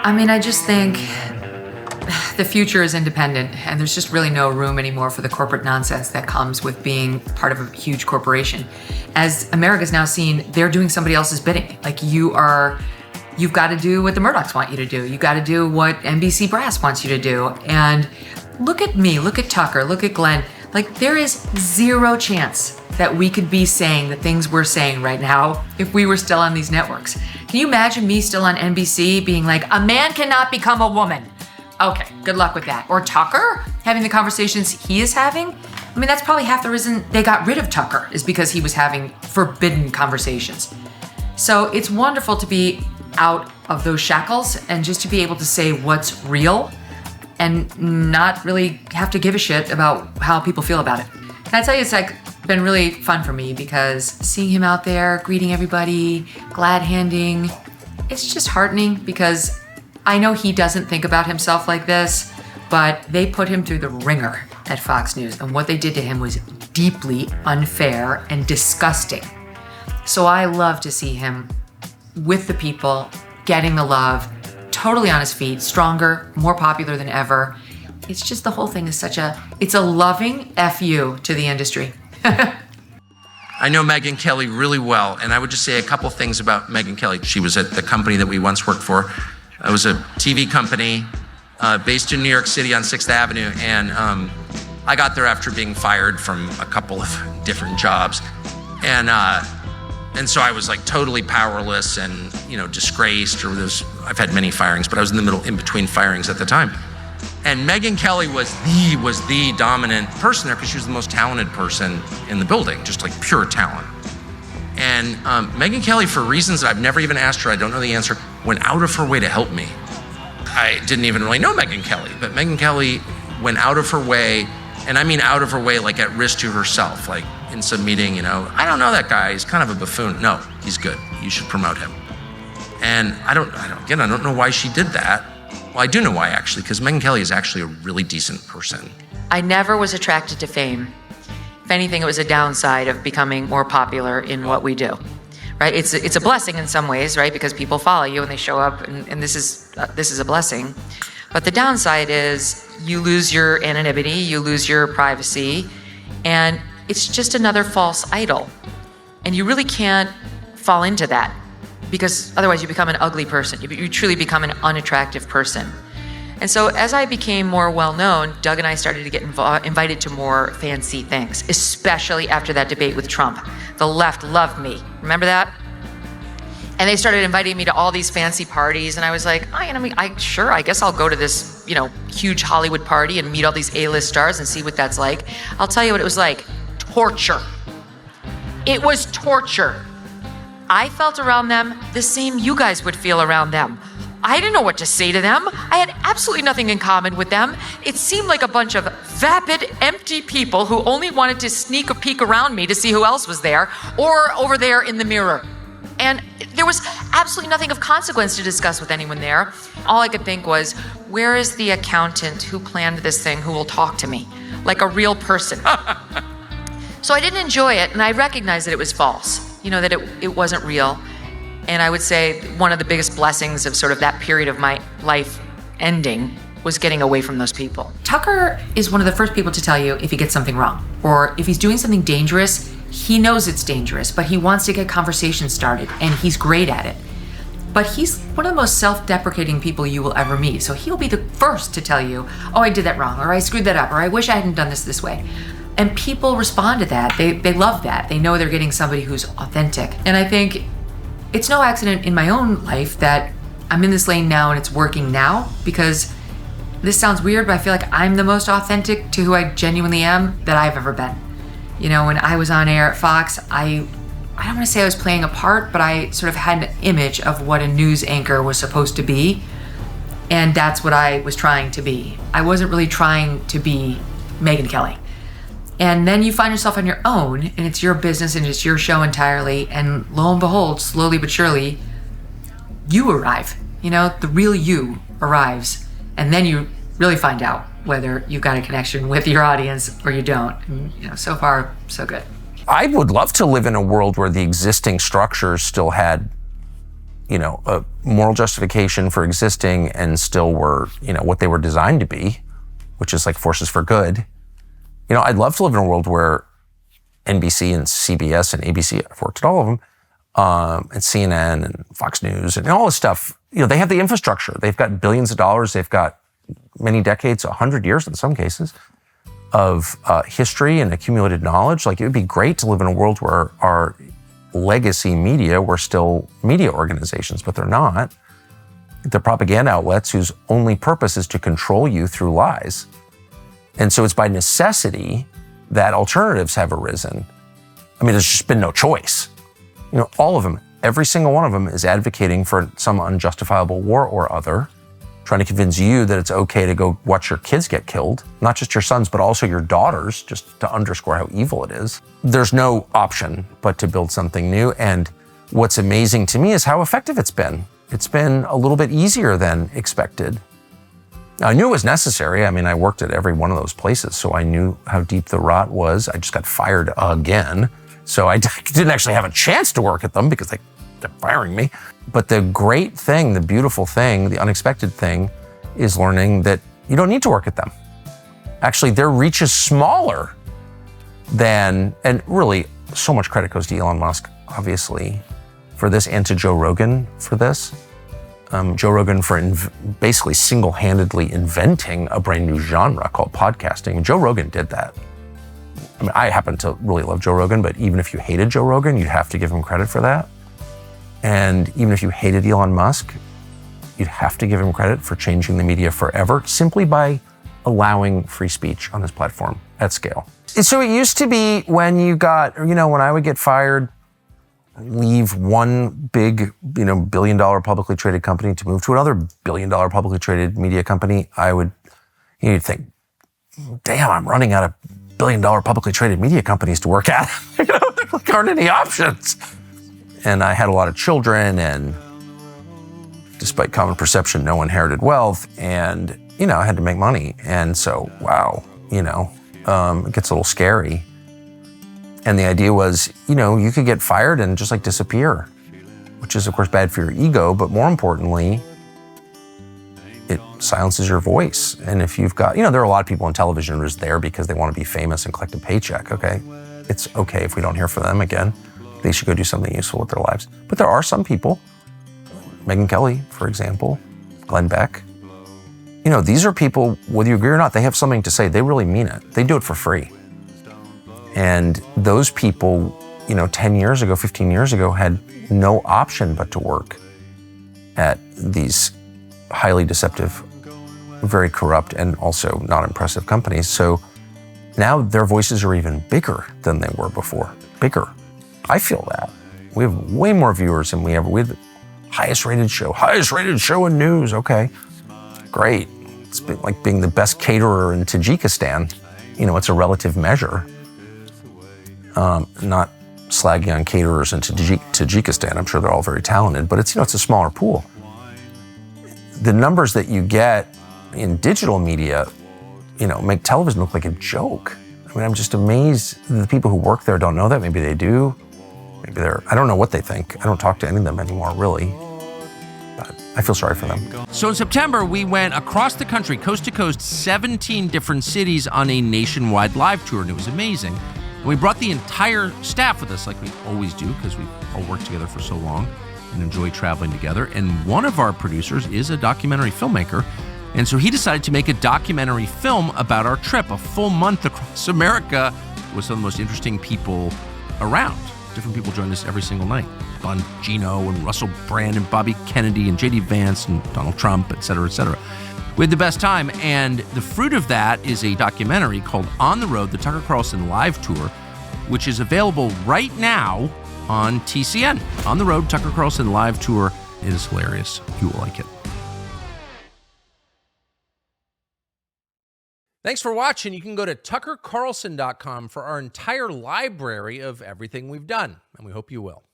I mean, I just think the future is independent, and there's just really no room anymore for the corporate nonsense that comes with being part of a huge corporation. As America's now seen, they're doing somebody else's bidding. Like you've got to do what the Murdochs want you to do. You got to do what NBC Brass wants you to do. And look at me, look at Tucker, look at Glenn. Like there is zero chance that we could be saying the things we're saying right now if we were still on these networks. Can you imagine me still on NBC being like, a man cannot become a woman? Okay, good luck with that. Or Tucker having the conversations he is having. I mean, that's probably half the reason they got rid of Tucker is because he was having forbidden conversations. So it's wonderful to be out of those shackles and just to be able to say what's real and not really have to give a shit about how people feel about it. And I tell you, it's like been really fun for me because seeing him out there, greeting everybody, glad handing, it's just heartening because I know he doesn't think about himself like this, but they put him through the ringer at Fox News, and what they did to him was deeply unfair and disgusting. So I love to see him with the people, getting the love, totally on his feet, stronger, more popular than ever. It's just the whole thing is it's a loving FU to the industry. I know Megyn Kelly really well, and I would just say a couple things about Megyn Kelly. She was at the company that we once worked for. It was a TV company based in New York City on 6th Avenue, and I got there after being fired from a couple of different jobs. And so I was like totally powerless and, disgraced, I've had many firings, but I was in between firings at the time. And Megyn Kelly was the dominant person there because she was the most talented person in the building, just like pure talent. And Megyn Kelly, for reasons that I've never even asked her, I don't know the answer, went out of her way to help me. I didn't even really know Megyn Kelly, but Megyn Kelly went out of her way, and I mean out of her way, like at risk to herself, like in some meeting, I don't know that guy, he's kind of a buffoon. No, he's good, you should promote him. And I don't know why she did that. Well, I do know why, actually, because Megyn Kelly is actually a really decent person. I never was attracted to fame. If anything, it was a downside of becoming more popular in what we do, right? It's a blessing in some ways, right? Because people follow you and they show up, and this is a blessing. But the downside is you lose your anonymity, you lose your privacy, and it's just another false idol. And you really can't fall into that because otherwise you become an ugly person. You truly become an unattractive person. And so as I became more well-known, Doug and I started to get invited to more fancy things, especially after that debate with Trump. The left loved me. Remember that? And they started inviting me to all these fancy parties, and I was like, I guess I'll go to this, huge Hollywood party and meet all these A-list stars and see what that's like. I'll tell you what it was like. Torture. It was torture. I felt around them the same you guys would feel around them. I didn't know what to say to them. I had absolutely nothing in common with them. It seemed like a bunch of vapid, empty people who only wanted to sneak a peek around me to see who else was there or over there in the mirror. And there was absolutely nothing of consequence to discuss with anyone there. All I could think was, where is the accountant who planned this thing who will talk to me like a real person? So I didn't enjoy it, and I recognized that it was false, that it wasn't real. And I would say one of the biggest blessings of sort of that period of my life ending was getting away from those people. Tucker is one of the first people to tell you if he gets something wrong, or if he's doing something dangerous. He knows it's dangerous, but he wants to get conversation started, and he's great at it. But he's one of the most self-deprecating people you will ever meet. So he'll be the first to tell you, oh, I did that wrong, or I screwed that up, or I wish I hadn't done this way. And people respond to that. They love that. They know they're getting somebody who's authentic. And I think it's no accident in my own life that I'm in this lane now and it's working now, because this sounds weird, but I feel like I'm the most authentic to who I genuinely am that I've ever been. When I was on air at Fox, I don't want to say I was playing a part, but I sort of had an image of what a news anchor was supposed to be. And that's what I was trying to be. I wasn't really trying to be Megyn Kelly. And then you find yourself on your own, and it's your business and it's your show entirely. And lo and behold, slowly but surely, you arrive. The real you arrives. And then you really find out whether you've got a connection with your audience or you don't. And, so far, so good. I would love to live in a world where the existing structures still had a moral justification for existing and still were, what they were designed to be, which is like forces for good. I'd love to live in a world where NBC and CBS and ABC, I've worked at all of them, and CNN and Fox News and all this stuff, they have the infrastructure. They've got billions of dollars. They've got many decades, 100 years in some cases, of history and accumulated knowledge. Like, it would be great to live in a world where our legacy media were still media organizations, but they're not. They're propaganda outlets whose only purpose is to control you through lies. And so it's by necessity that alternatives have arisen. I mean, there's just been no choice. All of them, every single one of them is advocating for some unjustifiable war or other, trying to convince you that it's okay to go watch your kids get killed, not just your sons, but also your daughters, just to underscore how evil it is. There's no option but to build something new. And what's amazing to me is how effective it's been. It's been a little bit easier than expected. Now, I knew it was necessary. I mean, I worked at every one of those places, so I knew how deep the rot was. I just got fired again. So I didn't actually have a chance to work at them because they're firing me. But the great thing, the beautiful thing, the unexpected thing is learning that you don't need to work at them. Actually, their reach is smaller than, and really so much credit goes to Elon Musk, obviously, for this, and to Joe Rogan for this. Joe Rogan for basically single-handedly inventing a brand new genre called podcasting. Joe Rogan did that. I mean, I happen to really love Joe Rogan, but even if you hated Joe Rogan, you'd have to give him credit for that. And even if you hated Elon Musk, you'd have to give him credit for changing the media forever, simply by allowing free speech on his platform at scale. And so it used to be when you got, when I would get fired, leave one big, billion-dollar publicly traded company to move to another billion-dollar publicly traded media company, you'd think, damn, I'm running out of billion-dollar publicly traded media companies to work at. There aren't any options. And I had a lot of children, and despite common perception, no one inherited wealth, and, I had to make money. And so, wow, it gets a little scary. And the idea was, you could get fired and just disappear, which is of course bad for your ego, but more importantly, it silences your voice. And if you've got, there are a lot of people on television who are just there because they want to be famous and collect a paycheck, okay? It's okay if we don't hear from them again. They should go do something useful with their lives. But there are some people, Megyn Kelly, for example, Glenn Beck, these are people, whether you agree or not, they have something to say. They really mean it. They do it for free. And those people, 10 years ago, 15 years ago, had no option but to work at these highly deceptive, very corrupt, and also not impressive companies. So now their voices are even bigger than they were before. Bigger. I feel that. We have way more viewers than we have the highest rated show in news. Okay, great. It's like being the best caterer in Tajikistan. It's a relative measure. Not slagging on caterers in Tajikistan. I'm sure they're all very talented, but it's a smaller pool. The numbers that you get in digital media, make television look like a joke. I mean, I'm just amazed that the people who work there don't know that. Maybe they do. Maybe I don't know what they think. I don't talk to any of them anymore, really. But I feel sorry for them. So in September, we went across the country, coast to coast, 17 different cities on a nationwide live tour, and it was amazing. And we brought the entire staff with us, like we always do, because we've all worked together for so long and enjoy traveling together. And one of our producers is a documentary filmmaker. And so he decided to make a documentary film about our trip, a full month across America with some of the most interesting people around. Different people joined us every single night. Bongino and Russell Brand and Bobby Kennedy and J.D. Vance and Donald Trump, et cetera, et cetera. We had the best time, and the fruit of that is a documentary called On the Road, the Tucker Carlson Live Tour, which is available right now on TCN. On the Road, Tucker Carlson Live Tour. It is hilarious. You will like it. Thanks for watching. You can go to tuckercarlson.com for our entire library of everything we've done, and we hope you will.